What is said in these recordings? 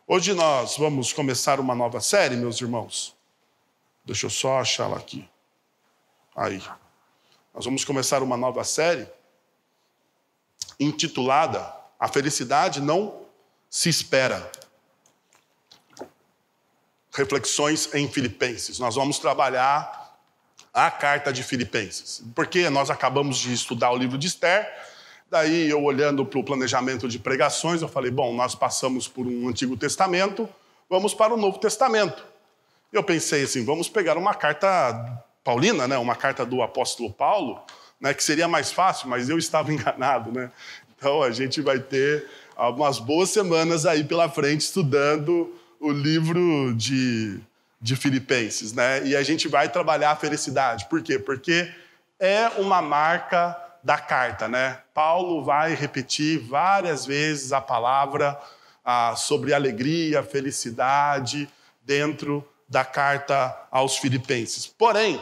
Hoje nós vamos começar uma nova série, meus irmãos. Deixa eu só achar ela aqui. Aí. Nós vamos começar uma nova série intitulada A Felicidade Não Se Espera. Reflexões em Filipenses. Nós vamos trabalhar a carta de Filipenses. Porque nós acabamos de estudar o livro de Esther. Daí, eu olhando para o planejamento de pregações, eu falei, bom, nós passamos por um Antigo Testamento, vamos para o Novo Testamento. Eu pensei assim, vamos pegar uma carta paulina, né? Uma carta do apóstolo Paulo, né? Que seria mais fácil, mas eu estava enganado, né? Então, a gente vai ter umas boas semanas aí pela frente estudando o livro de Filipenses, né? E a gente vai trabalhar a felicidade. Por quê? Porque é uma marca da carta, né? Paulo vai repetir várias vezes a palavra sobre alegria, felicidade dentro da carta aos Filipenses. Porém,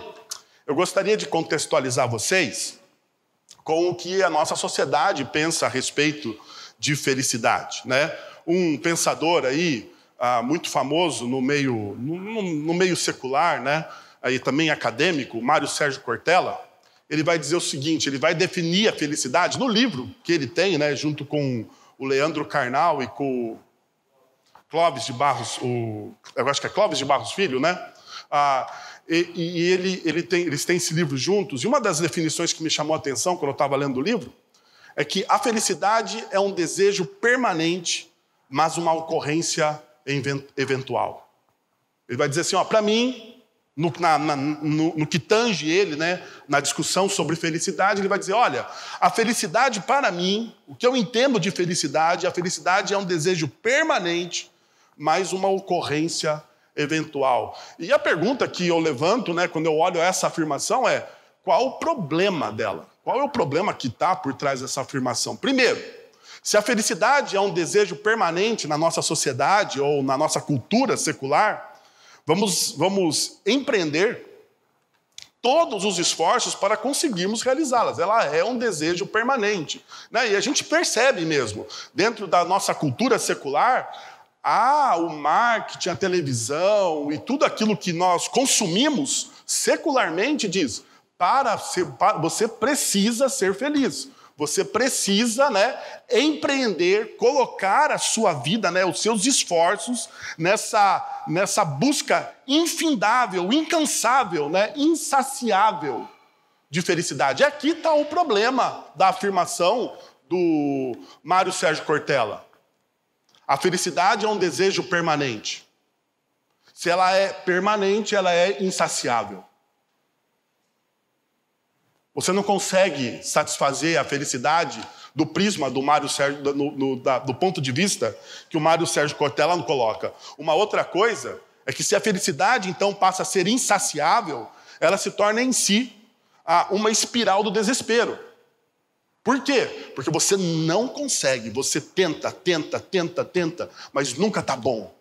eu gostaria de contextualizar vocês com o que a nossa sociedade pensa a respeito de felicidade, né? Um pensador aí muito famoso no meio secular, né? Aí também acadêmico, Mário Sérgio Cortella. Ele vai dizer o seguinte, ele vai definir a felicidade no livro que ele tem, né, junto com o Leandro Carnal e com o Clóvis de Barros, eu acho que é Clóvis de Barros Filho, né? Eles têm esse livro juntos, e uma das definições que me chamou a atenção quando eu estava lendo o livro é que a felicidade é um desejo permanente, mas uma ocorrência eventual. Ele vai dizer assim, para mim, no que tange ele, né, na discussão sobre felicidade, ele vai dizer, olha, a felicidade para mim, o que eu entendo de felicidade, a felicidade é um desejo permanente, mas uma ocorrência eventual. E a pergunta que eu levanto, né, quando eu olho essa afirmação é, qual o problema dela? Qual é o problema que está por trás dessa afirmação? Primeiro, se a felicidade é um desejo permanente na nossa sociedade ou na nossa cultura secular, vamos empreender todos os esforços para conseguirmos realizá-las. Ela é um desejo permanente, né? E a gente percebe mesmo, dentro da nossa cultura secular, o marketing, a televisão e tudo aquilo que nós consumimos secularmente diz, você precisa ser feliz. Você precisa, né, empreender, colocar a sua vida, né, os seus esforços nessa busca infindável, incansável, né, insaciável de felicidade. E aqui está o problema da afirmação do Mário Sérgio Cortella. A felicidade é um desejo permanente. Se ela é permanente, ela é insaciável. Você não consegue satisfazer a felicidade do prisma do Mário Sérgio, do ponto de vista que o Mário Sérgio Cortella não coloca. Uma outra coisa é que se a felicidade, então, passa a ser insaciável, ela se torna em si uma espiral do desespero. Por quê? Porque você não consegue, você tenta, mas nunca está bom.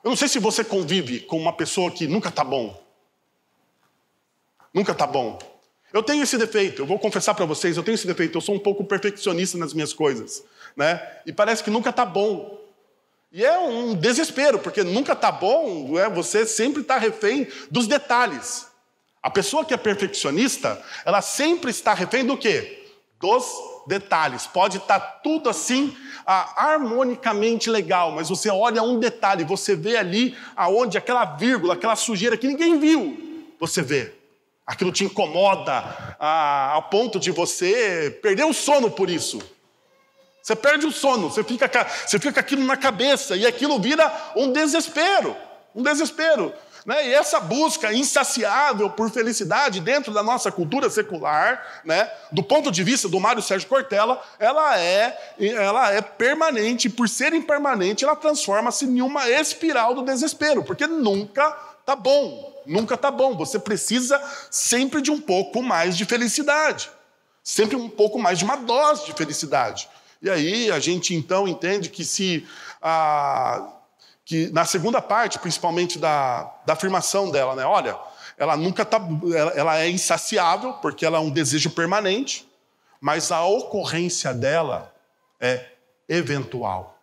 Eu não sei se você convive com uma pessoa que nunca está bom. Nunca está bom. Eu tenho esse defeito, eu vou confessar para vocês, eu tenho esse defeito, eu sou um pouco perfeccionista nas minhas coisas, né? E parece que nunca está bom. E é um desespero, porque nunca está bom, você sempre está refém dos detalhes. A pessoa que é perfeccionista, ela sempre está refém do quê? Dos detalhes. Pode estar tudo assim, harmonicamente legal, mas você olha um detalhe, você vê ali aonde aquela vírgula, aquela sujeira que ninguém viu, você vê. Aquilo te incomoda ao ponto de você perder o sono por isso. Você perde o sono, você fica com aquilo na cabeça e aquilo vira um desespero, né? E essa busca insaciável por felicidade dentro da nossa cultura secular, né? Do ponto de vista do Mário Sérgio Cortella, ela é permanente, por ser impermanente, ela transforma-se em uma espiral do desespero, porque nunca está bom. Nunca está bom, você precisa sempre de um pouco mais de felicidade. Sempre um pouco mais de uma dose de felicidade. E aí a gente então entende que que na segunda parte, principalmente da afirmação dela, né? Olha, ela é insaciável, porque ela é um desejo permanente, mas a ocorrência dela é eventual.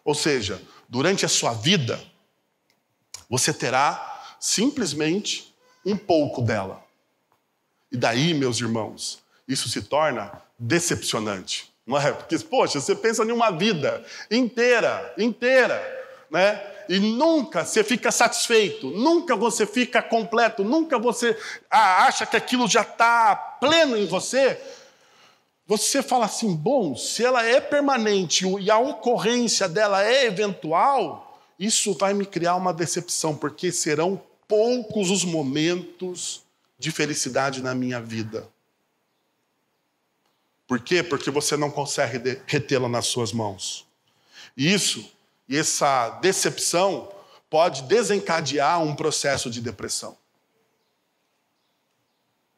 Ou seja, durante a sua vida, você terá simplesmente um pouco dela. E daí, meus irmãos, isso se torna decepcionante. Não é? Porque, poxa, você pensa em uma vida inteira, né? E nunca você fica satisfeito, nunca você fica completo, nunca você acha que aquilo já está pleno em você. Você fala assim, bom, se ela é permanente e a ocorrência dela é eventual, isso vai me criar uma decepção, porque serão poucos os momentos de felicidade na minha vida. Por quê? Porque você não consegue retê-la nas suas mãos. E essa decepção pode desencadear um processo de depressão.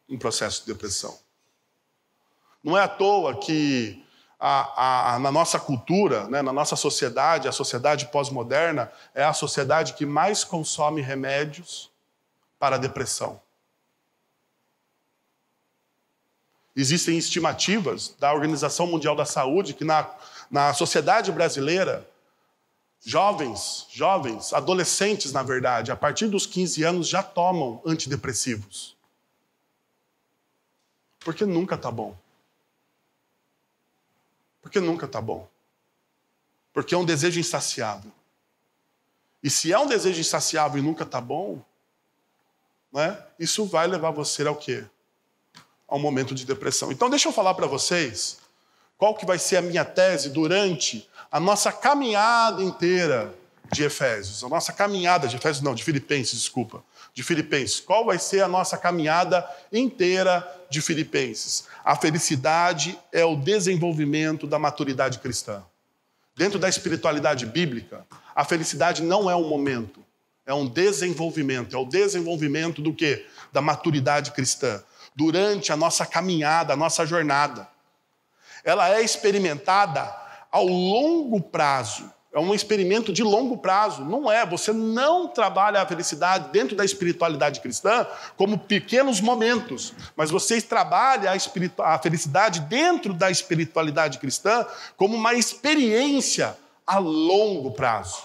Um processo de depressão. Não é à toa que na nossa cultura, né, na nossa sociedade, a sociedade pós-moderna é a sociedade que mais consome remédios para a depressão. Existem estimativas da Organização Mundial da Saúde que na sociedade brasileira, jovens, adolescentes, na verdade, a partir dos 15 anos já tomam antidepressivos. Porque nunca está bom. Porque nunca está bom. Porque é um desejo insaciável. E se é um desejo insaciável e nunca está bom, né, isso vai levar você ao quê? A um momento de depressão. Então deixa eu falar para vocês qual que vai ser a minha tese durante a nossa caminhada inteira de Efésios. A nossa caminhada de Efésios, não, de Filipenses, desculpa. De Filipenses. Qual vai ser a nossa caminhada inteira de Filipenses? A felicidade é o desenvolvimento da maturidade cristã. Dentro da espiritualidade bíblica, a felicidade não é um momento, é um desenvolvimento. É o desenvolvimento do quê? Da maturidade cristã. Durante a nossa caminhada, a nossa jornada. Ela é experimentada ao longo prazo. É um experimento de longo prazo. Não é, você não trabalha a felicidade dentro da espiritualidade cristã como pequenos momentos, mas você trabalha a felicidade dentro da espiritualidade cristã como uma experiência a longo prazo.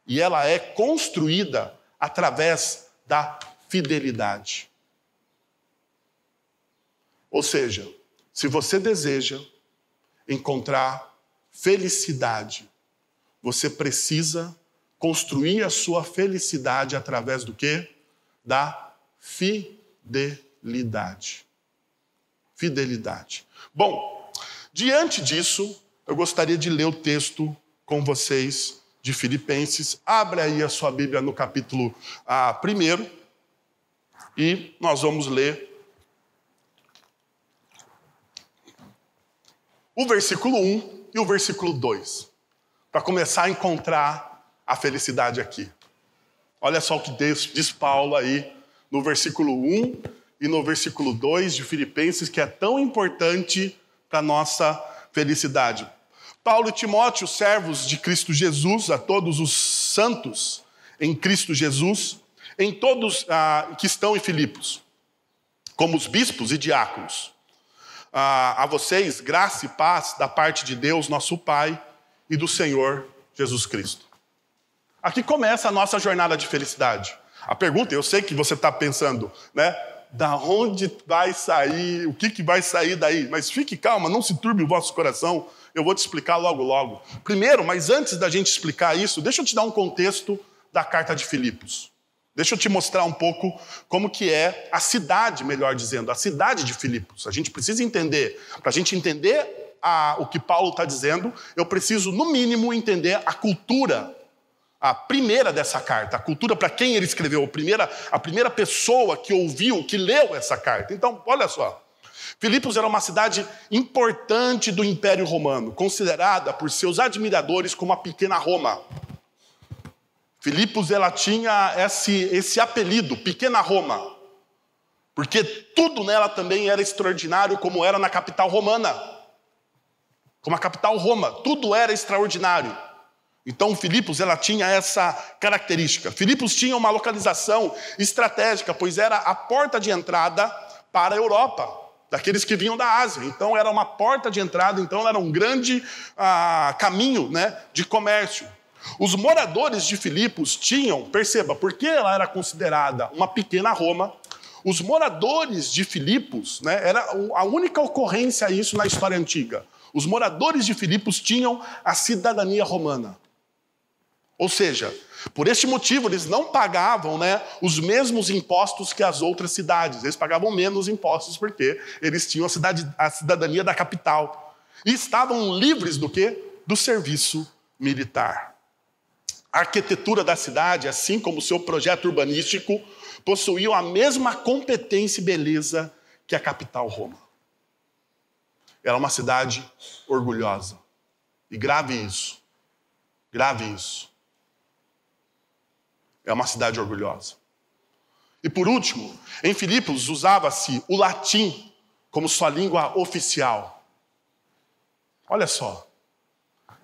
E ela é construída através da fidelidade. Ou seja, se você deseja encontrar felicidade, você precisa construir a sua felicidade através do quê? Da fidelidade. Fidelidade. Bom, diante disso, eu gostaria de ler o texto com vocês de Filipenses. Abre aí a sua Bíblia no capítulo 1 e nós vamos ler o versículo 1 e o versículo 2, para começar a encontrar a felicidade aqui. Olha só o que diz Paulo aí no versículo 1 e no versículo 2 de Filipenses, que é tão importante para a nossa felicidade. Paulo e Timóteo, servos de Cristo Jesus, a todos os santos em Cristo Jesus, em todos que estão em Filipos, como os bispos e diáconos. A vocês, graça e paz da parte de Deus, nosso Pai, e do Senhor Jesus Cristo. Aqui começa a nossa jornada de felicidade. A pergunta, eu sei que você está pensando, né? Da onde vai sair, o que vai sair daí? Mas fique calma, não se turbe o vosso coração, eu vou te explicar logo. Primeiro, mas antes da gente explicar isso, deixa eu te dar um contexto da carta de Filipos. Deixa eu te mostrar um pouco como que é a cidade, melhor dizendo, a cidade de Filipos. A gente precisa entender, para a gente entender o que Paulo está dizendo, eu preciso, no mínimo, entender a cultura, a primeira dessa carta, a cultura para quem ele escreveu, a primeira pessoa que ouviu, que leu essa carta. Então, olha só, Filipos era uma cidade importante do Império Romano, considerada por seus admiradores como a pequena Roma. Filipos, ela tinha esse apelido, Pequena Roma, porque tudo nela também era extraordinário, como era na capital romana. Como a capital Roma, tudo era extraordinário. Então, Filipos, ela tinha essa característica. Filipos tinha uma localização estratégica, pois era a porta de entrada para a Europa. daqueles que vinham da Ásia. Então era uma porta de entrada, então era um grande caminho, né, de comércio. Os moradores de Filipos tinham, perceba, porque ela era considerada uma pequena Roma, os moradores de Filipos, né, era a única ocorrência isso na história antiga. Os moradores de Filipos tinham a cidadania romana. Ou seja, por este motivo, eles não pagavam, né, os mesmos impostos que as outras cidades. Eles pagavam menos impostos porque eles tinham a cidadania da capital. E estavam livres do quê? Do serviço militar. A arquitetura da cidade, assim como o seu projeto urbanístico, possuíam a mesma competência e beleza que a capital Roma. Era uma cidade orgulhosa. E grave isso. Grave isso. É uma cidade orgulhosa. E por último, em Filipos usava-se o latim como sua língua oficial. Olha só.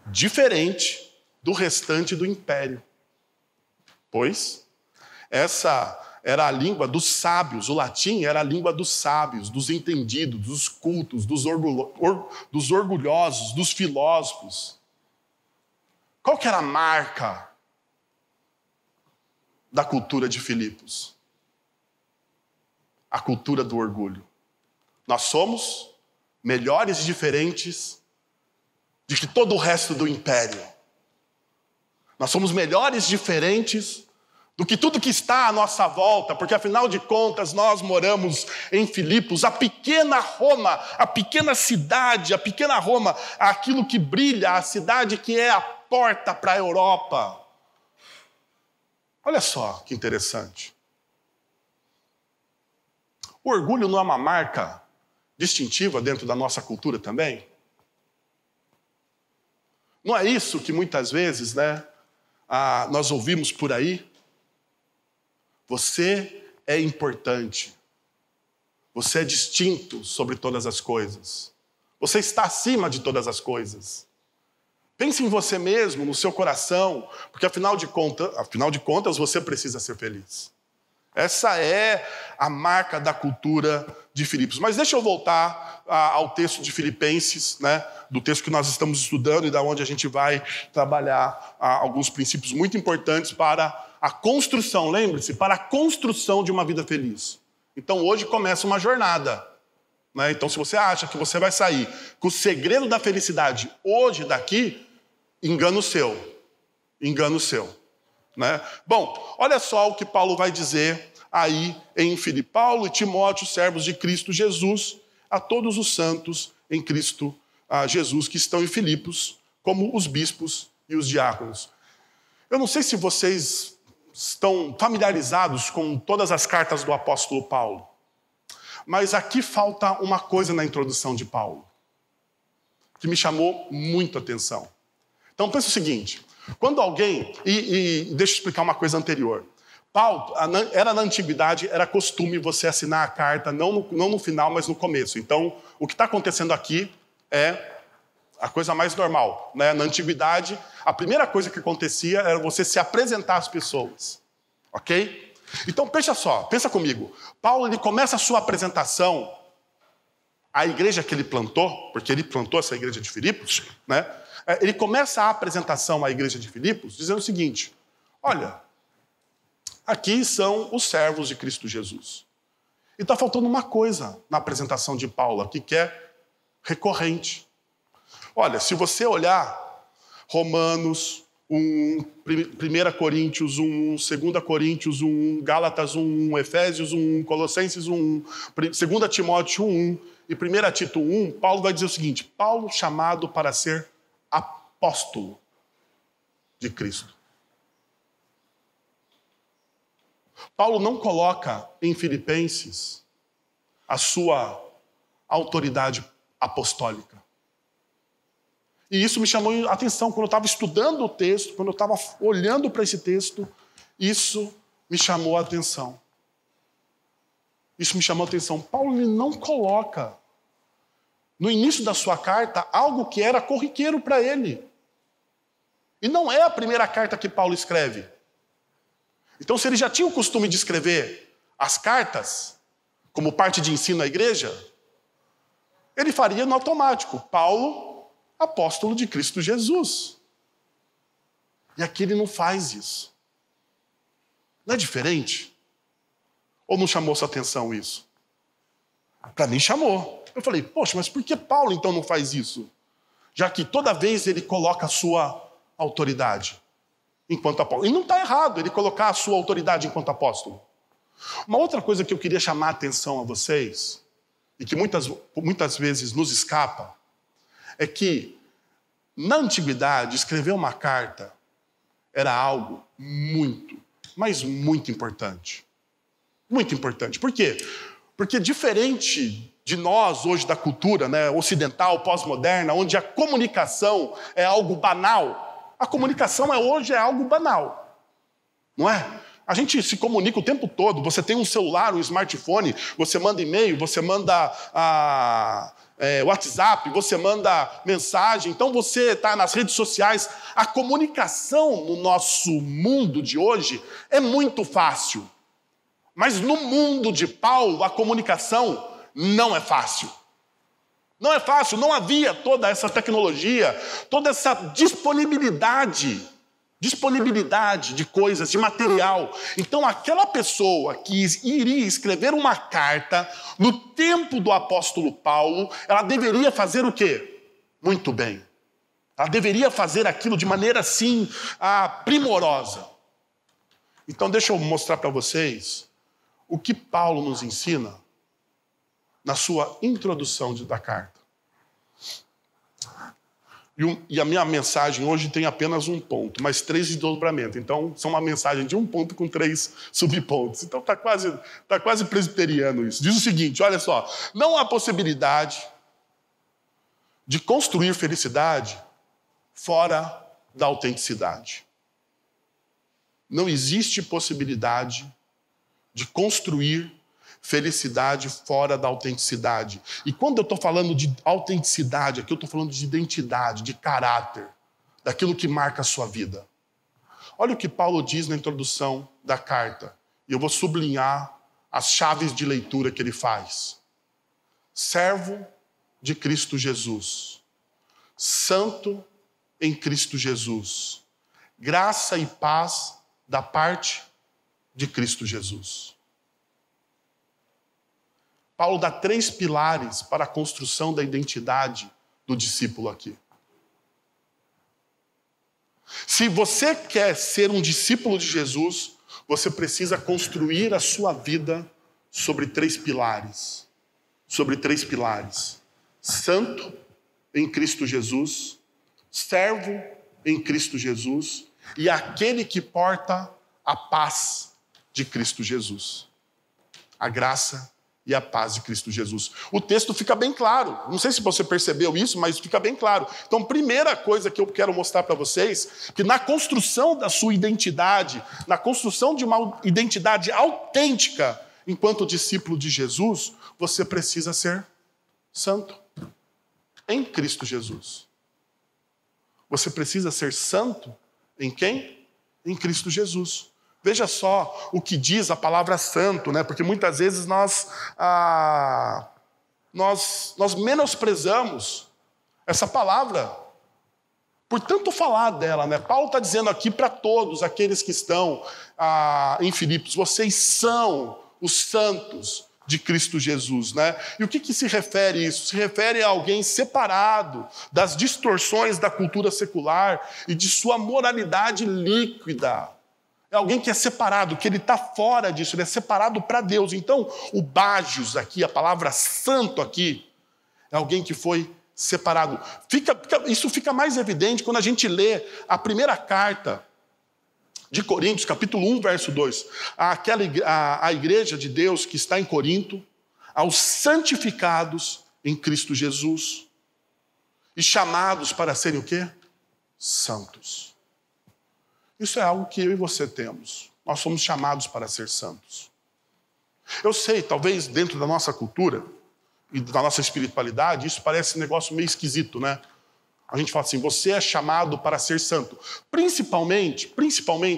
Diferente do restante do império. Pois essa era a língua dos sábios, o latim era a língua dos sábios, dos entendidos, dos cultos, dos orgulhosos, dos filósofos. Qual que era a marca da cultura de Filipos? A cultura do orgulho. Nós somos melhores e diferentes de que todo o resto do império. Nós somos melhores e diferentes do que tudo que está à nossa volta, porque afinal de contas nós moramos em Filipos, a pequena Roma, a pequena cidade, a pequena Roma, aquilo que brilha, a cidade que é a porta para a Europa. Olha só que interessante. O orgulho não é uma marca distintiva dentro da nossa cultura também? Não é isso que muitas vezes, né, nós ouvimos por aí? Você é importante. Você é distinto sobre todas as coisas. Você está acima de todas as coisas. Pense em você mesmo, no seu coração, porque afinal de contas você precisa ser feliz. Essa é a marca da cultura de Filipos. Mas deixa eu voltar ao texto de Filipenses, né, do texto que nós estamos estudando e da onde a gente vai trabalhar alguns princípios muito importantes para a construção, lembre-se, para a construção de uma vida feliz. Então hoje começa uma jornada. Né? Então se você acha que você vai sair com o segredo da felicidade hoje daqui, engano seu. Engano seu. Né? Bom, olha só o que Paulo vai dizer aí em Filipe. Paulo e Timóteo, servos de Cristo Jesus, a todos os santos em Cristo Jesus que estão em Filipos, como os bispos e os diáconos. Eu não sei se vocês estão familiarizados com todas as cartas do apóstolo Paulo, mas aqui falta uma coisa na introdução de Paulo, que me chamou muito a atenção. Então pensa o seguinte, quando alguém, e deixa eu explicar uma coisa anterior, Paulo, era na antiguidade, era costume você assinar a carta, não no final, mas no começo. Então, o que está acontecendo aqui é a coisa mais normal. Né? Na antiguidade, a primeira coisa que acontecia era você se apresentar às pessoas. Ok? Então, pensa comigo. Paulo ele começa a sua apresentação à igreja que ele plantou, porque ele plantou essa igreja de Filipos, né? Ele começa a apresentação à igreja de Filipos dizendo o seguinte, olha, aqui são os servos de Cristo Jesus. E está faltando uma coisa na apresentação de Paulo aqui, que é recorrente. Olha, se você olhar Romanos 1, 1 Coríntios 1, 2 Coríntios 1, Gálatas 1, Efésios 1, Colossenses 1, 2 Timóteo 1 e 1 Tito 1, Paulo vai dizer o seguinte, Paulo chamado para ser apóstolo de Cristo. Paulo não coloca em Filipenses a sua autoridade apostólica. E isso me chamou a atenção quando eu estava estudando o texto, quando eu estava olhando para esse texto, isso me chamou a atenção. Isso me chamou a atenção. Paulo ele não coloca no início da sua carta algo que era corriqueiro para ele. E não é a primeira carta que Paulo escreve. Então, se ele já tinha o costume de escrever as cartas como parte de ensino à igreja, ele faria no automático: Paulo, apóstolo de Cristo Jesus. E aqui ele não faz isso. Não é diferente? Ou não chamou sua atenção isso? Para mim chamou. Eu falei, poxa, mas por que Paulo então não faz isso? Já que toda vez ele coloca a sua autoridade enquanto apóstolo. E não está errado ele colocar a sua autoridade enquanto apóstolo. Uma outra coisa que eu queria chamar a atenção a vocês, e que muitas vezes nos escapa, é que na antiguidade escrever uma carta era algo muito, mas muito importante. Muito importante. Por quê? Porque diferente de nós hoje da cultura, né, ocidental, pós-moderna, onde a comunicação é algo banal, a comunicação hoje é algo banal. Não é? A gente se comunica o tempo todo. Você tem um celular, um smartphone, você manda e-mail, você manda WhatsApp, você manda mensagem. Então você está nas redes sociais. A comunicação no nosso mundo de hoje é muito fácil. Mas no mundo de Paulo, a comunicação não é fácil. Não é fácil, não havia toda essa tecnologia, toda essa disponibilidade de coisas, de material. Então, aquela pessoa que iria escrever uma carta no tempo do apóstolo Paulo, ela deveria fazer o quê? Muito bem. Ela deveria fazer aquilo de maneira, assim, primorosa. Então, deixa eu mostrar para vocês o que Paulo nos ensina na sua introdução da carta. E a minha mensagem hoje tem apenas um ponto, mas 3 desdobramentos. Então, são uma mensagem de um ponto com 3 subpontos. Então, está quase presbiteriano isso. Diz o seguinte, olha só. Não há possibilidade de construir felicidade fora da autenticidade. Não existe possibilidade de construir felicidade fora da autenticidade. E quando eu estou falando de autenticidade, aqui eu estou falando de identidade, de caráter, daquilo que marca a sua vida. Olha o que Paulo diz na introdução da carta. E eu vou sublinhar as chaves de leitura que ele faz. Servo de Cristo Jesus. Santo em Cristo Jesus. Graça e paz da parte de Cristo Jesus. Paulo dá 3 pilares para a construção da identidade do discípulo aqui. Se você quer ser um discípulo de Jesus, você precisa construir a sua vida sobre 3 pilares. Sobre 3 pilares. Santo em Cristo Jesus, servo em Cristo Jesus e aquele que porta a paz de Cristo Jesus. A graça e a paz de Cristo Jesus. O texto fica bem claro. Não sei se você percebeu isso, mas fica bem claro. Então, primeira coisa que eu quero mostrar para vocês, que na construção da sua identidade, na construção de uma identidade autêntica enquanto discípulo de Jesus, você precisa ser santo em Cristo Jesus. Você precisa ser santo em quem? Em Cristo Jesus. Veja só o que diz a palavra santo, né? Porque muitas vezes nós menosprezamos essa palavra por tanto falar dela, né? Paulo está dizendo aqui para todos aqueles que estão em Filipos, vocês são os santos de Cristo Jesus, né? E o que se refere a isso? Se refere a alguém separado das distorções da cultura secular e de sua moralidade líquida. É alguém que é separado, que ele está fora disso, ele é separado para Deus. Então, o Bágios aqui, a palavra santo aqui, é alguém que foi separado. Isso fica mais evidente quando a gente lê a primeira carta de Coríntios, capítulo 1, verso 2. A igreja de Deus que está em Corinto, aos santificados em Cristo Jesus e chamados para serem o quê? Santos. Isso é algo que eu e você temos. Nós somos chamados para ser santos. Eu sei, talvez dentro da nossa cultura e da nossa espiritualidade, isso parece um negócio meio esquisito, né? A gente fala assim, você é chamado para ser santo. Principalmente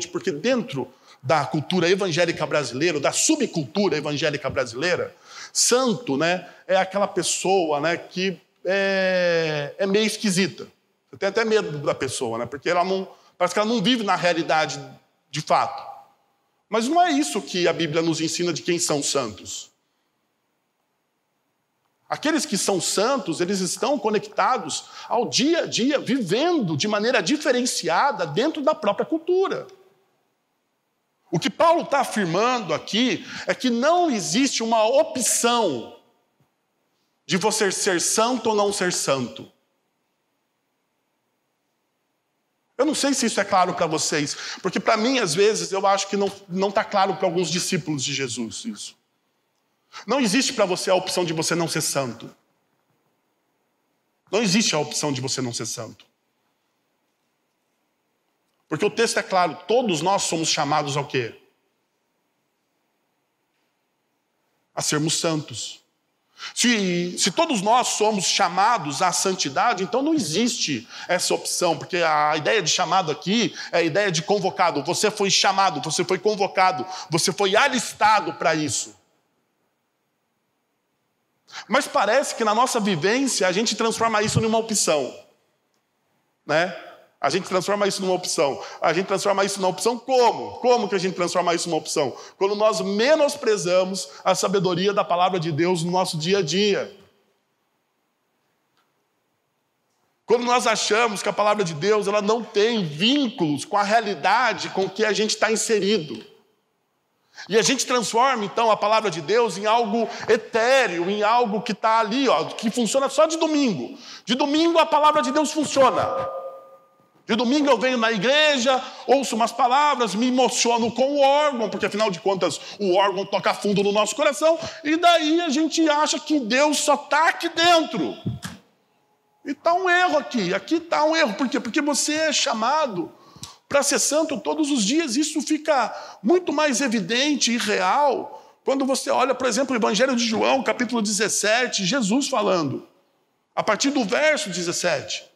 porque dentro da cultura evangélica brasileira, da subcultura evangélica brasileira, Santo, né, é aquela pessoa, né, que é meio esquisita. Você tem até medo da pessoa, né, porque parece que ela não vive na realidade de fato. Mas não é isso que a Bíblia nos ensina de quem são santos. Aqueles que são santos, eles estão conectados ao dia a dia, vivendo de maneira diferenciada dentro da própria cultura. O que Paulo está afirmando aqui é que não existe uma opção de você ser santo ou não ser santo. Eu não sei se isso é claro para vocês, porque para mim, às vezes, eu acho que não está claro para alguns discípulos de Jesus isso. Não existe para você a opção de você não ser santo. Não existe a opção de você não ser santo. Porque o texto é claro, todos nós somos chamados ao quê? A sermos santos. Se todos nós somos chamados à santidade, então não existe essa opção, porque a ideia de chamado aqui é a ideia de convocado. Você foi chamado, você foi convocado, você foi alistado para isso. Mas parece que na nossa vivência a gente transforma isso numa opção, né? A gente transforma isso numa opção. A gente transforma isso numa opção como? Como que a gente transforma isso numa opção? Quando nós menosprezamos a sabedoria da palavra de Deus no nosso dia a dia. Quando nós achamos que a palavra de Deus ela não tem vínculos com a realidade com que a gente está inserido. E a gente transforma, então, a palavra de Deus em algo etéreo, em algo que está ali, ó, que funciona só de domingo. De domingo a palavra de Deus funciona. De domingo eu venho na igreja, ouço umas palavras, me emociono com o órgão, porque afinal de contas o órgão toca fundo no nosso coração, e daí a gente acha que Deus só está aqui dentro. E está um erro aqui está um erro. Por quê? Porque você é chamado para ser santo todos os dias. Isso fica muito mais evidente e real quando você olha, por exemplo, o Evangelho de João, capítulo 17, Jesus falando, a partir do verso 17.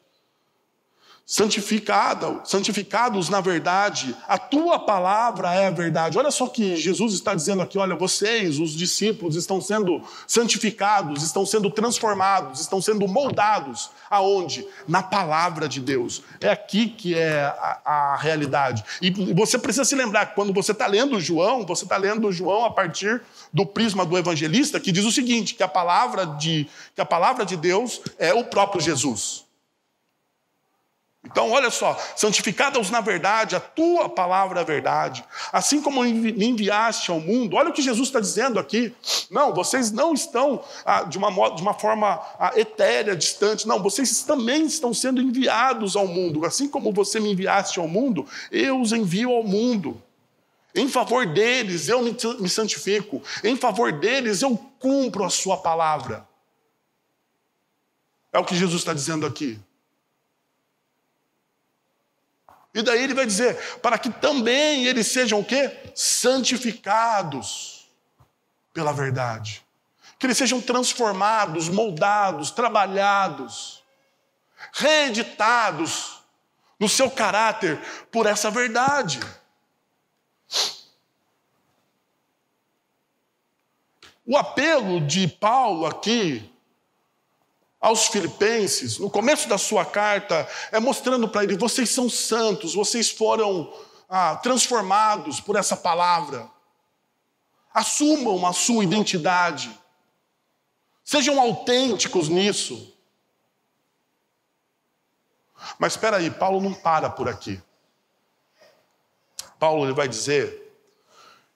Santificados na verdade, a tua palavra é a verdade. Olha só que Jesus está dizendo aqui, olha, vocês, os discípulos, estão sendo santificados, estão sendo transformados, estão sendo moldados. Aonde? Na palavra de Deus. É aqui que é a realidade. E você precisa se lembrar que quando você está lendo João, você está lendo João a partir do prisma do evangelista, que diz o seguinte, que a palavra de Deus é o próprio Jesus. Então, olha só, santificados na verdade, a tua palavra é a verdade. Assim como me enviaste ao mundo, olha o que Jesus está dizendo aqui. Não, vocês não estão de uma forma etérea, distante. Não, vocês também estão sendo enviados ao mundo. Assim como você me enviaste ao mundo, eu os envio ao mundo. Em favor deles, eu me santifico. Em favor deles, eu cumpro a sua palavra. É o que Jesus está dizendo aqui. E daí ele vai dizer, para que também eles sejam o quê? Santificados pela verdade. Que eles sejam transformados, moldados, trabalhados, reeditados no seu caráter por essa verdade. O apelo de Paulo aqui aos filipenses, no começo da sua carta, é mostrando para eles, vocês são santos, vocês foram transformados por essa palavra. Assumam a sua identidade. Sejam autênticos nisso. Mas espera aí, Paulo não para por aqui. Paulo ele vai dizer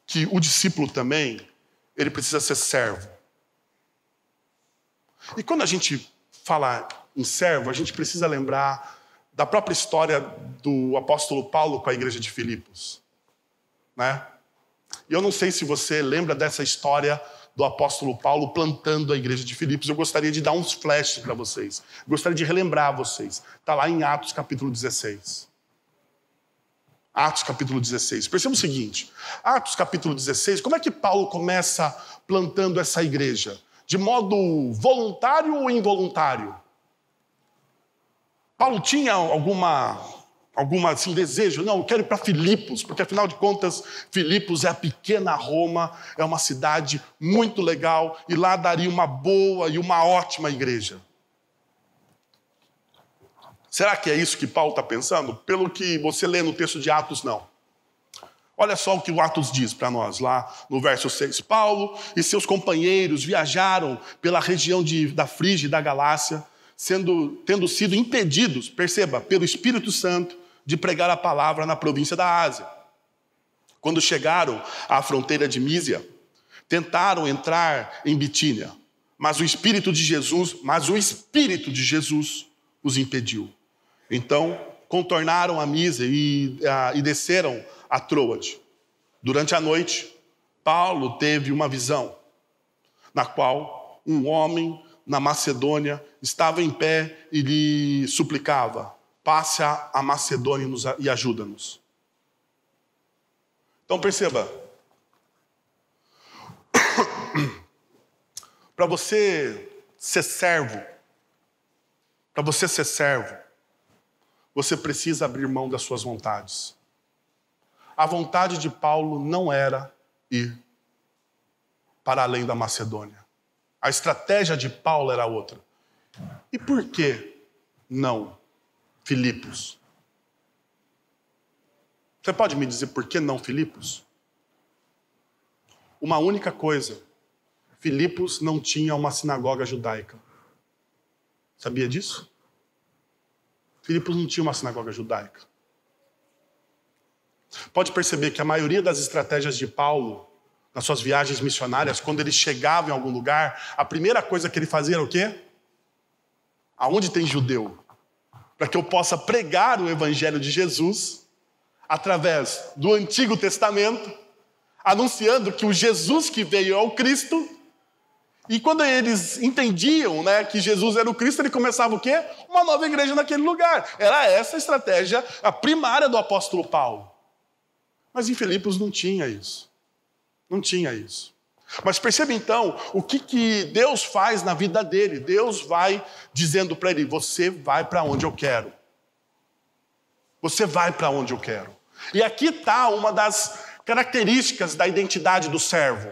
que o discípulo também, ele precisa ser servo. E quando a gente fala em servo, a gente precisa lembrar da própria história do apóstolo Paulo com a igreja de Filipos, né? E eu não sei se você lembra dessa história do apóstolo Paulo plantando a igreja de Filipos. Eu gostaria de dar uns flashes para vocês. Gostaria de relembrar vocês. Está lá em Atos capítulo 16. Atos capítulo 16. Perceba o seguinte. Atos capítulo 16, como é que Paulo começa plantando essa igreja? De modo voluntário ou involuntário? Paulo tinha alguma alguma assim, desejo. Não, eu quero ir para Filipos, porque afinal de contas, Filipos é a pequena Roma, é uma cidade muito legal, e lá daria uma boa e uma ótima igreja. Será que é isso que Paulo está pensando? Pelo que você lê no texto de Atos, não. Olha só o que o Atos diz para nós, lá no verso 6. Paulo e seus companheiros viajaram pela região da Frígia e da Galácia, tendo sido impedidos, perceba, pelo Espírito Santo, de pregar a palavra na província da Ásia. Quando chegaram à fronteira de Mísia, tentaram entrar em Bitínia, mas o Espírito de Jesus os impediu. Então, contornaram a Mísia e desceram a Troade. Durante a noite, Paulo teve uma visão, na qual um homem na Macedônia estava em pé e lhe suplicava: passe a Macedônia e ajuda-nos. Então perceba, para você ser servo, você precisa abrir mão das suas vontades. A vontade de Paulo não era ir para além da Macedônia. A estratégia de Paulo era outra. E por que não Filipos? Você pode me dizer por que não Filipos? Uma única coisa. Filipos não tinha uma sinagoga judaica. Sabia disso? Filipos não tinha uma sinagoga judaica. Pode perceber que a maioria das estratégias de Paulo, nas suas viagens missionárias, quando ele chegava em algum lugar, a primeira coisa que ele fazia era o quê? Aonde tem judeu? Para que eu possa pregar o evangelho de Jesus através do Antigo Testamento, anunciando que o Jesus que veio é o Cristo. E quando eles entendiam, né, que Jesus era o Cristo, ele começava o quê? Uma nova igreja naquele lugar. Era essa a estratégia, a primária do apóstolo Paulo. Mas em Filipos não tinha isso. Não tinha isso. Mas perceba então o que Deus faz na vida dele. Deus vai dizendo para ele: você vai para onde eu quero. Você vai para onde eu quero. E aqui está uma das características da identidade do servo.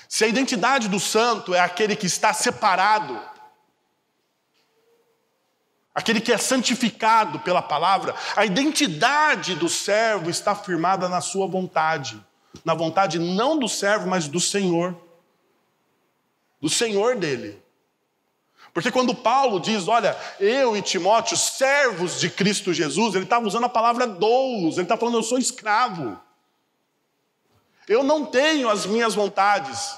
Se a identidade do santo é aquele que está separado, aquele que é santificado pela palavra, a identidade do servo está firmada na sua vontade. Na vontade não do servo, mas do Senhor. Do Senhor dele. Porque quando Paulo diz, olha, eu e Timóteo, servos de Cristo Jesus, ele estava usando a palavra doulos, ele está falando, eu sou escravo. Eu não tenho as minhas vontades.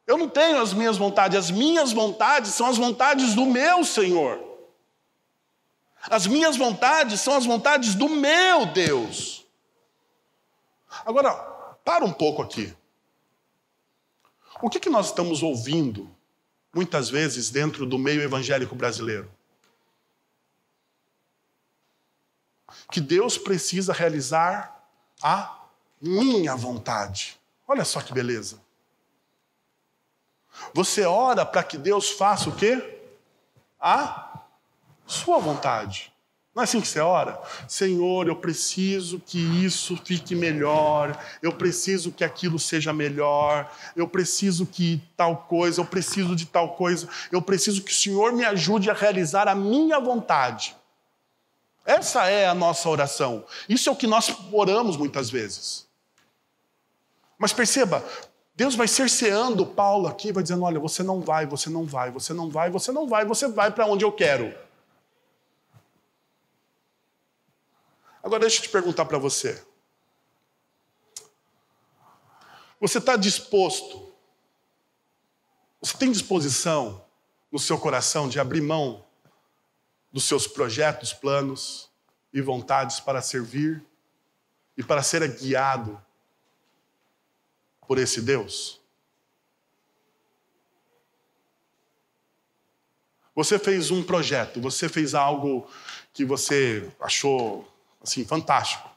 Eu não tenho as minhas vontades. As minhas vontades são as vontades do meu Senhor. As minhas vontades são as vontades do meu Deus. Agora, para um pouco aqui. O que nós estamos ouvindo, muitas vezes, dentro do meio evangélico brasileiro? Que Deus precisa realizar a minha vontade. Olha só que beleza. Você ora para que Deus faça o quê? A sua vontade. Não é assim que você ora? Senhor, eu preciso que isso fique melhor. Eu preciso que aquilo seja melhor. Eu preciso que tal coisa, eu preciso de tal coisa. Eu preciso que o Senhor me ajude a realizar a minha vontade. Essa é a nossa oração. Isso é o que nós oramos muitas vezes. Mas perceba, Deus vai cerceando Paulo aqui, vai dizendo, olha, você não vai, você não vai, você não vai, você não vai, você vai para onde eu quero. Agora deixa eu te perguntar para você. Você está disposto, você tem disposição no seu coração de abrir mão dos seus projetos, planos e vontades para servir e para ser guiado por esse Deus? Você fez um projeto, você fez algo que você achou assim fantástico.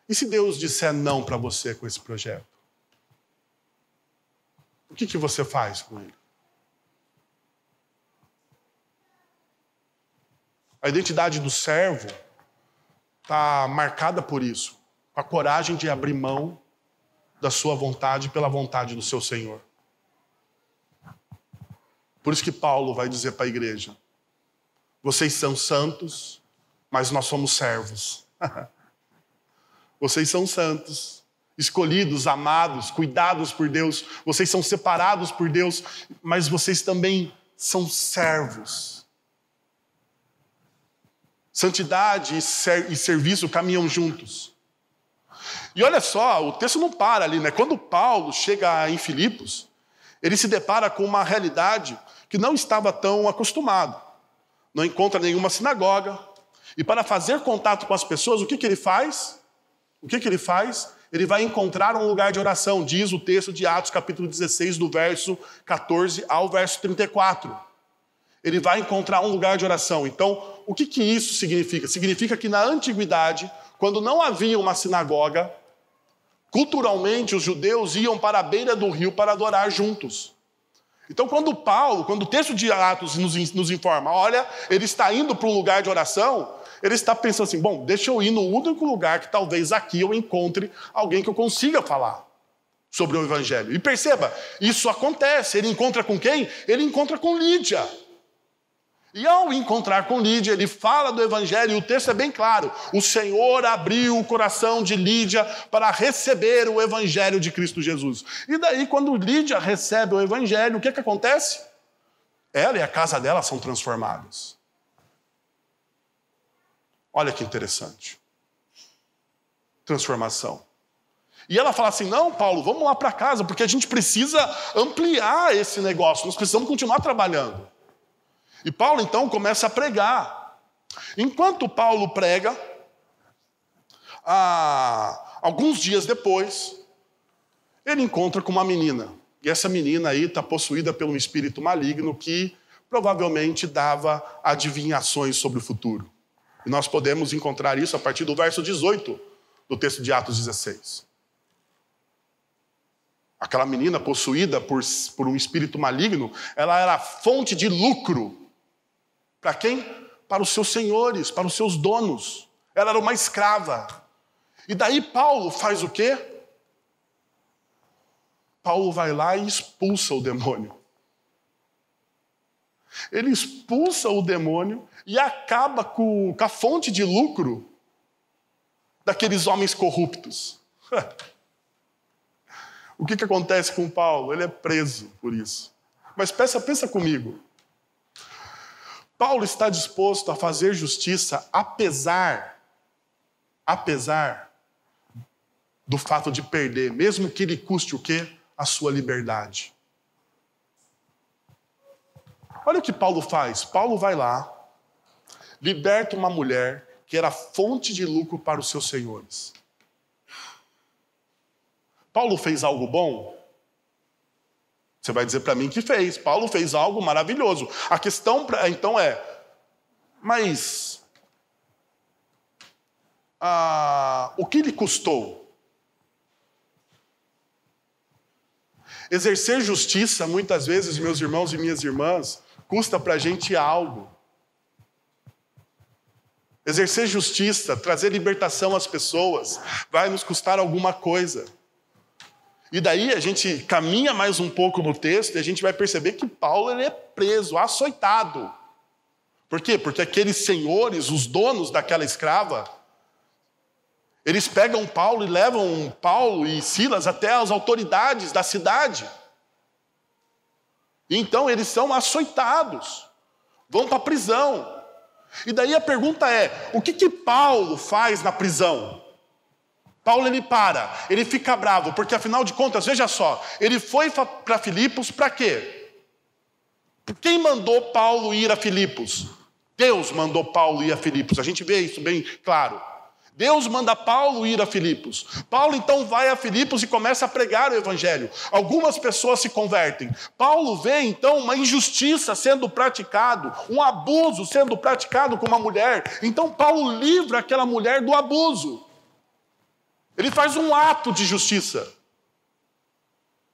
E se Deus disser não para você com esse projeto? O que você faz com ele? A identidade do servo está marcada por isso, com a coragem de abrir mão da sua vontade pela vontade do seu Senhor. Por isso que Paulo vai dizer para a igreja: vocês são santos, mas nós somos servos. Vocês são santos, escolhidos, amados, cuidados por Deus. Vocês são separados por Deus, mas vocês também são servos. Santidade e serviço caminham juntos. E olha só, o texto não para ali, né? Quando Paulo chega em Filipos, ele se depara com uma realidade que não estava tão acostumado. Não encontra nenhuma sinagoga. E para fazer contato com as pessoas, o que ele faz? Ele vai encontrar um lugar de oração, diz o texto de Atos, capítulo 16, do verso 14 ao verso 34. Ele vai encontrar um lugar de oração. Então, o que isso significa? Significa que na antiguidade, quando não havia uma sinagoga, culturalmente os judeus iam para a beira do rio para adorar juntos. Então, quando o texto de Atos nos informa, olha, ele está indo para um lugar de oração, ele está pensando assim, bom, deixa eu ir no único lugar que talvez aqui eu encontre alguém que eu consiga falar sobre o Evangelho. E perceba, isso acontece. Ele encontra com quem? Ele encontra com Lídia. E ao encontrar com Lídia, ele fala do Evangelho, e o texto é bem claro. O Senhor abriu o coração de Lídia para receber o Evangelho de Cristo Jesus. E daí, quando Lídia recebe o Evangelho, o que acontece? Ela e a casa dela são transformadas. Olha que interessante. Transformação. E ela fala assim, não, Paulo, vamos lá para casa, porque a gente precisa ampliar esse negócio, nós precisamos continuar trabalhando. E Paulo, então, começa a pregar. Enquanto Paulo prega, alguns dias depois, ele encontra com uma menina. E essa menina aí está possuída por um espírito maligno que provavelmente dava adivinhações sobre o futuro. E nós podemos encontrar isso a partir do verso 18 do texto de Atos 16. Aquela menina possuída por um espírito maligno, ela era fonte de lucro. Para quem? Para os seus senhores, para os seus donos. Ela era uma escrava. E daí Paulo faz o quê? Paulo vai lá e expulsa o demônio. Ele expulsa o demônio e acaba com a fonte de lucro daqueles homens corruptos. O que acontece com Paulo? Ele é preso por isso. Mas pensa comigo. Paulo está disposto a fazer justiça apesar do fato de perder, mesmo que lhe custe o quê? A sua liberdade. Olha o que Paulo faz. Paulo vai lá, liberta uma mulher que era fonte de lucro para os seus senhores. Paulo fez algo bom? Você vai dizer para mim que fez. Paulo fez algo maravilhoso. A questão, então, é... Mas... o que lhe custou? Exercer justiça, muitas vezes, meus irmãos e minhas irmãs, custa para a gente algo. Exercer justiça, trazer libertação às pessoas, vai nos custar alguma coisa. E daí a gente caminha mais um pouco no texto e a gente vai perceber que Paulo ele é preso, açoitado. Por quê? Porque aqueles senhores, os donos daquela escrava, eles pegam Paulo e levam Paulo e Silas até as autoridades da cidade. E então eles são açoitados, vão para a prisão. E daí a pergunta é, o que Paulo faz na prisão? Paulo ele fica bravo, porque afinal de contas, veja só, ele foi para Filipos para quê? Quem mandou Paulo ir a Filipos? Deus mandou Paulo ir a Filipos, a gente vê isso bem claro. Deus manda Paulo ir a Filipos. Paulo então vai a Filipos e começa a pregar o Evangelho. Algumas pessoas se convertem. Paulo vê então uma injustiça sendo praticado, um abuso sendo praticado com uma mulher. Então Paulo livra aquela mulher do abuso. Ele faz um ato de justiça.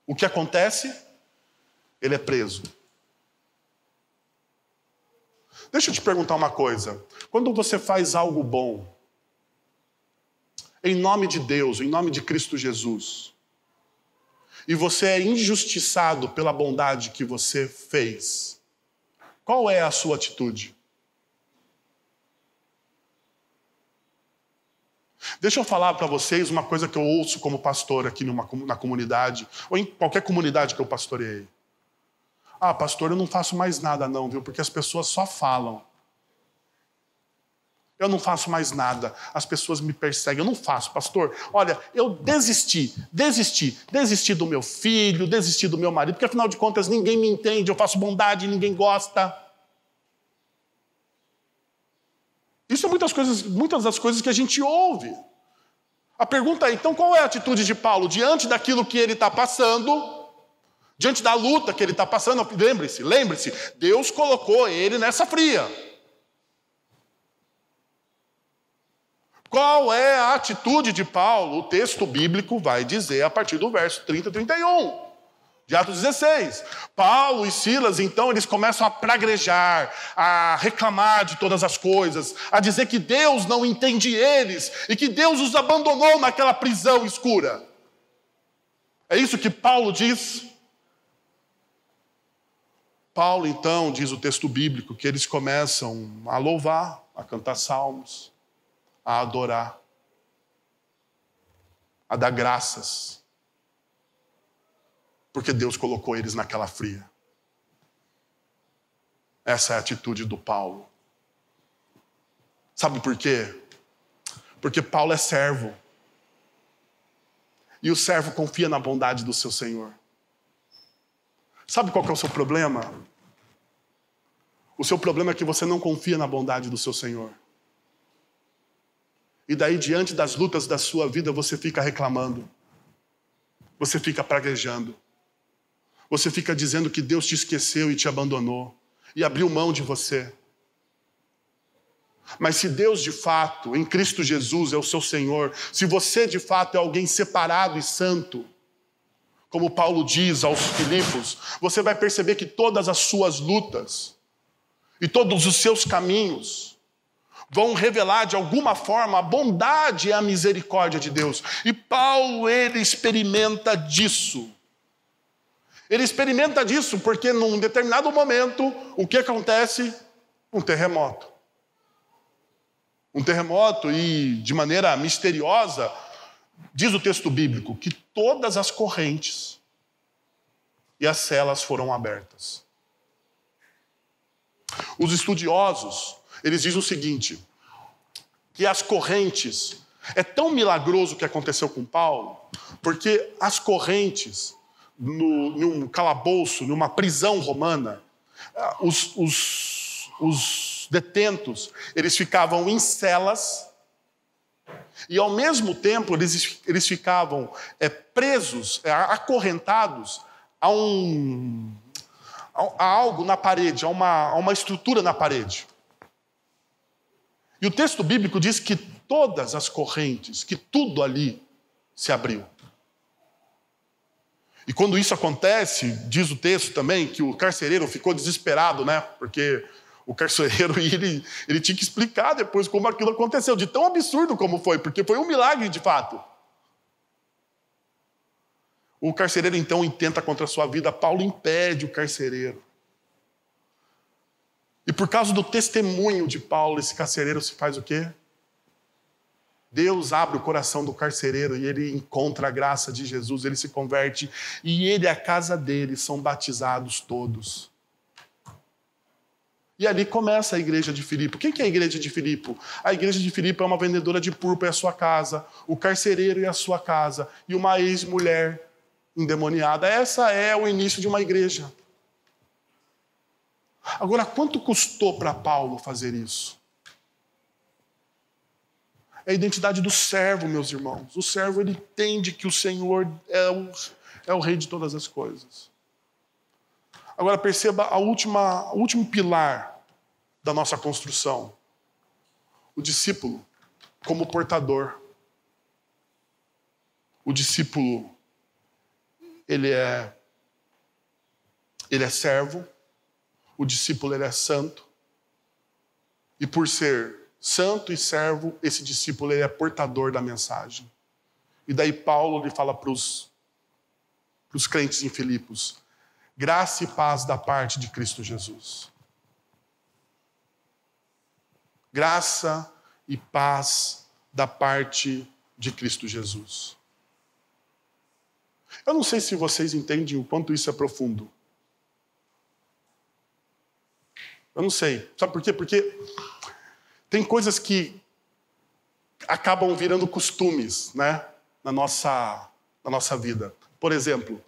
O que acontece? Ele é preso. Deixa eu te perguntar uma coisa. Quando você faz algo bom, em nome de Deus, em nome de Cristo Jesus, e você é injustiçado pela bondade que você fez, qual é a sua atitude? Deixa eu falar para vocês uma coisa que eu ouço como pastor aqui na comunidade, ou em qualquer comunidade que eu pastoreei. Ah, pastor, eu não faço mais nada não, viu? Porque as pessoas só falam. Eu não faço mais nada, as pessoas me perseguem. Eu não faço, pastor. Olha, eu desisti do meu filho, desisti do meu marido, porque afinal de contas ninguém me entende, eu faço bondade, ninguém gosta. Isso é muitas das coisas que a gente ouve. A pergunta é, então, qual é a atitude de Paulo diante daquilo que ele está passando, diante da luta que ele está passando? Lembre-se, Deus colocou ele nessa fria. Qual é a atitude de Paulo? O texto bíblico vai dizer a partir do verso 30 e 31. De Atos 16. Paulo e Silas, então, eles começam a praguejar, a reclamar de todas as coisas, a dizer que Deus não entende eles e que Deus os abandonou naquela prisão escura. É isso que Paulo diz? Paulo, então, diz o texto bíblico, que eles começam a louvar, a cantar salmos, a adorar, a dar graças, porque Deus colocou eles naquela fria. Essa é a atitude do Paulo. Sabe por quê? Porque Paulo é servo. E o servo confia na bondade do seu Senhor. Sabe qual que é o seu problema? O seu problema é que você não confia na bondade do seu Senhor. E daí, diante das lutas da sua vida, você fica reclamando. Você fica praguejando. Você fica dizendo que Deus te esqueceu e te abandonou. E abriu mão de você. Mas se Deus de fato, em Cristo Jesus, é o seu Senhor, se você de fato é alguém separado e santo, como Paulo diz aos Filipos, você vai perceber que todas as suas lutas e todos os seus caminhos vão revelar de alguma forma a bondade e a misericórdia de Deus. E Paulo, ele experimenta disso. Ele experimenta disso porque num determinado momento, o que acontece? Um terremoto. Um terremoto e, de maneira misteriosa, diz o texto bíblico que todas as correntes e as celas foram abertas. Os estudiosos, eles dizem o seguinte, que as correntes, é tão milagroso o que aconteceu com Paulo, porque as correntes, num calabouço, numa prisão romana, os detentos, eles ficavam em celas e, ao mesmo tempo, eles ficavam presos, acorrentados a algo na parede, a uma estrutura na parede. E o texto bíblico diz que todas as correntes, que tudo ali se abriu. E quando isso acontece, diz o texto também que o carcereiro ficou desesperado, né? Porque o carcereiro ele tinha que explicar depois como aquilo aconteceu, de tão absurdo como foi, porque foi um milagre de fato. O carcereiro então intenta contra a sua vida, Paulo impede o carcereiro. E por causa do testemunho de Paulo, esse carcereiro se faz o quê? Deus abre o coração do carcereiro e ele encontra a graça de Jesus, ele se converte e ele e a casa dele são batizados todos. E ali começa a igreja de Filipe. Quem que é a igreja de Filipe? A igreja de Filipe é uma vendedora de púrpura e a sua casa, o carcereiro e a sua casa, e uma ex-mulher endemoniada. Essa é o início de uma igreja. Agora, quanto custou para Paulo fazer isso? É a identidade do servo, meus irmãos. O servo, ele entende que o Senhor é o rei de todas as coisas. Agora, perceba o último pilar da nossa construção. O discípulo como portador. O discípulo, ele é servo. O discípulo, ele é santo. E por ser santo e servo, esse discípulo ele é portador da mensagem. E daí Paulo lhe fala para os crentes em Filipos: graça e paz da parte de Cristo Jesus. Graça e paz da parte de Cristo Jesus. Eu não sei se vocês entendem o quanto isso é profundo. Eu não sei. Sabe por quê? Porque tem coisas que acabam virando costumes, né, na nossa vida. Por exemplo,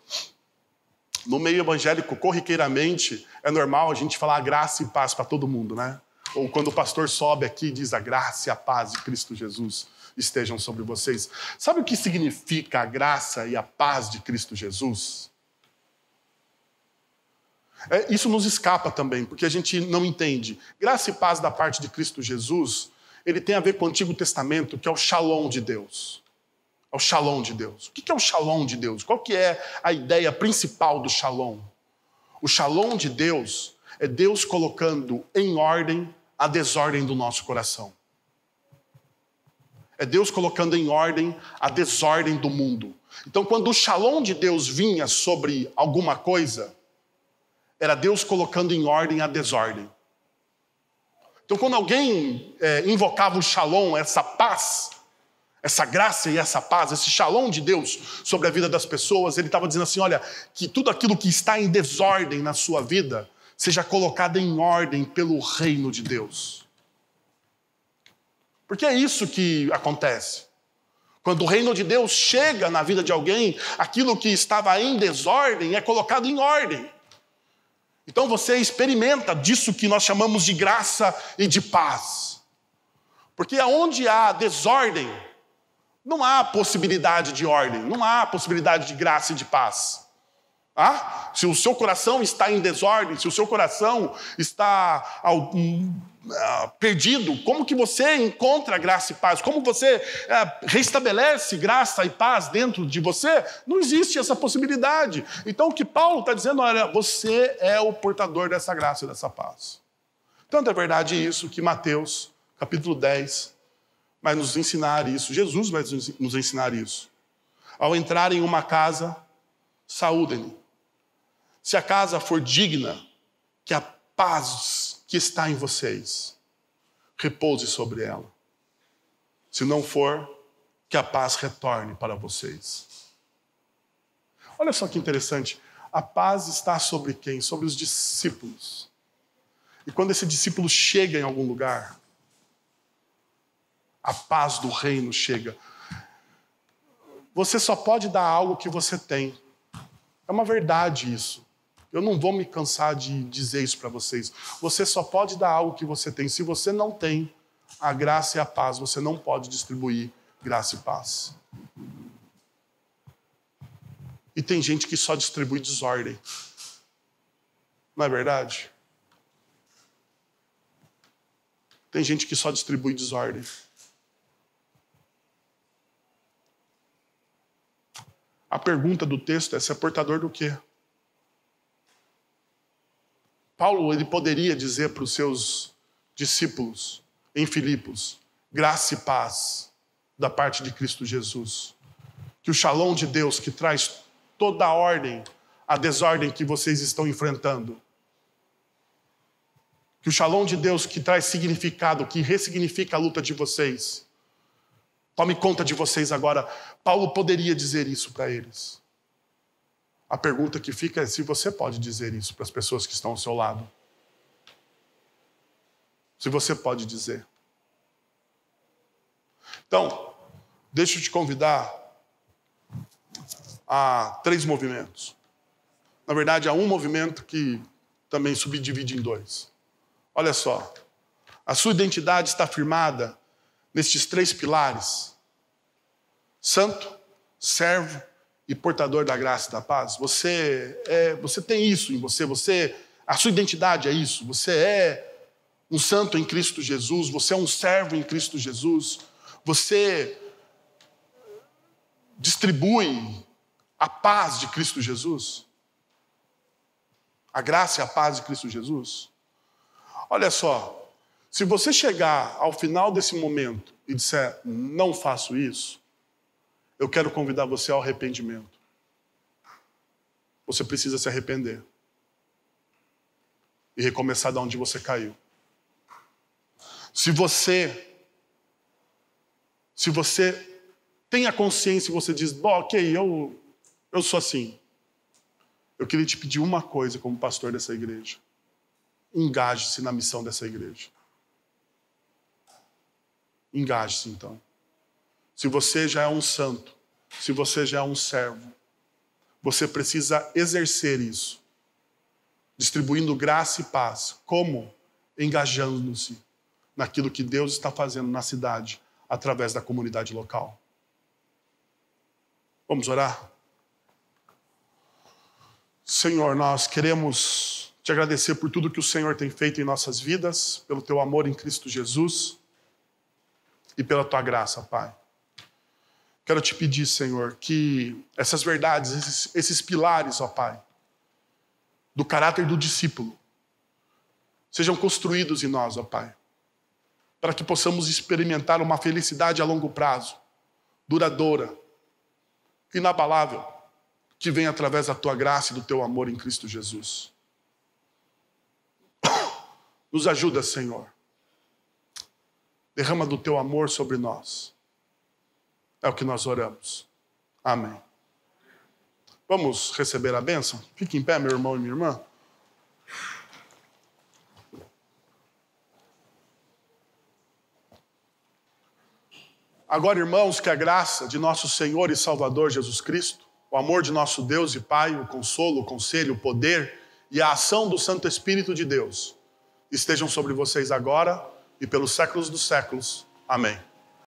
no meio evangélico, corriqueiramente, é normal a gente falar graça e paz para todo mundo, né? Ou quando o pastor sobe aqui e diz a graça e a paz de Cristo Jesus estejam sobre vocês. Sabe o que significa a graça e a paz de Cristo Jesus? Isso nos escapa também, porque a gente não entende. Graça e paz da parte de Cristo Jesus, ele tem a ver com o Antigo Testamento, que é o shalom de Deus. É o shalom de Deus. O que é o shalom de Deus? Qual que é a ideia principal do shalom? O shalom de Deus é Deus colocando em ordem a desordem do nosso coração. É Deus colocando em ordem a desordem do mundo. Então, quando o shalom de Deus vinha sobre alguma coisa, era Deus colocando em ordem a desordem. Então, quando alguém invocava o shalom, essa paz, essa graça e essa paz, esse shalom de Deus sobre a vida das pessoas, ele estava dizendo assim, olha, que tudo aquilo que está em desordem na sua vida seja colocado em ordem pelo reino de Deus. Porque é isso que acontece. Quando o reino de Deus chega na vida de alguém, aquilo que estava em desordem é colocado em ordem. Então você experimenta disso que nós chamamos de graça e de paz. Porque aonde há desordem, não há possibilidade de ordem, não há possibilidade de graça e de paz. Se o seu coração está em desordem, se o seu coração está perdido, como que você encontra graça e paz? Como você restabelece graça e paz dentro de você? Não existe essa possibilidade. Então o que Paulo está dizendo, olha, você é o portador dessa graça e dessa paz. Tanto é verdade isso que Mateus, capítulo 10, vai nos ensinar isso. Jesus vai nos ensinar isso. Ao entrar em uma casa, saúdem-no. Se a casa for digna, que a paz que está em vocês repouse sobre ela. Se não for, que a paz retorne para vocês. Olha só que interessante. A paz está sobre quem? Sobre os discípulos. E quando esse discípulo chega em algum lugar, a paz do reino chega. Você só pode dar algo que você tem. É uma verdade isso. Eu não vou me cansar de dizer isso para vocês. Você só pode dar algo que você tem. Se você não tem a graça e a paz, você não pode distribuir graça e paz. E tem gente que só distribui desordem. Não é verdade? Tem gente que só distribui desordem. A pergunta do texto é: você é portador do quê? Paulo ele poderia dizer para os seus discípulos em Filipos, graça e paz da parte de Cristo Jesus. Que o shalom de Deus que traz toda a ordem, a desordem que vocês estão enfrentando. Que o shalom de Deus que traz significado, que ressignifica a luta de vocês. Tome conta de vocês agora. Paulo poderia dizer isso para eles. A pergunta que fica é se você pode dizer isso para as pessoas que estão ao seu lado. Se você pode dizer. Então, deixa eu te convidar a 3 movimentos. Na verdade, há um movimento que também subdivide em 2. Olha só. A sua identidade está firmada nestes 3 pilares: santo, servo e portador da graça e da paz. Você tem isso em você, a sua identidade é isso. Você é um santo em Cristo Jesus, você é um servo em Cristo Jesus, você distribui a paz de Cristo Jesus, a graça e a paz de Cristo Jesus. Olha só, Se você chegar ao final desse momento e disser, não faço isso, eu quero convidar você ao arrependimento. Você precisa se arrepender e recomeçar de onde você caiu. Se você tem a consciência e você diz, bom, ok, eu sou assim. Eu queria te pedir uma coisa como pastor dessa igreja. Engaje-se na missão dessa igreja. Engaje-se, então. Se você já é um santo, se você já é um servo, você precisa exercer isso, distribuindo graça e paz. Como? Engajando-se naquilo que Deus está fazendo na cidade, através da comunidade local. Vamos orar? Senhor, nós queremos te agradecer por tudo que o Senhor tem feito em nossas vidas, pelo teu amor em Cristo Jesus e pela tua graça, Pai. Quero te pedir, Senhor, que essas verdades, esses pilares, ó Pai, do caráter do discípulo, sejam construídos em nós, ó Pai, para que possamos experimentar uma felicidade a longo prazo, duradoura, inabalável, que vem através da tua graça e do teu amor em Cristo Jesus. Nos ajuda, Senhor. Derrama do teu amor sobre nós. É o que nós oramos. Amém. Vamos receber a bênção? Fique em pé, meu irmão e minha irmã. Agora, irmãos, que a graça de nosso Senhor e Salvador Jesus Cristo, o amor de nosso Deus e Pai, o consolo, o conselho, o poder e a ação do Santo Espírito de Deus estejam sobre vocês agora e pelos séculos dos séculos. Amém.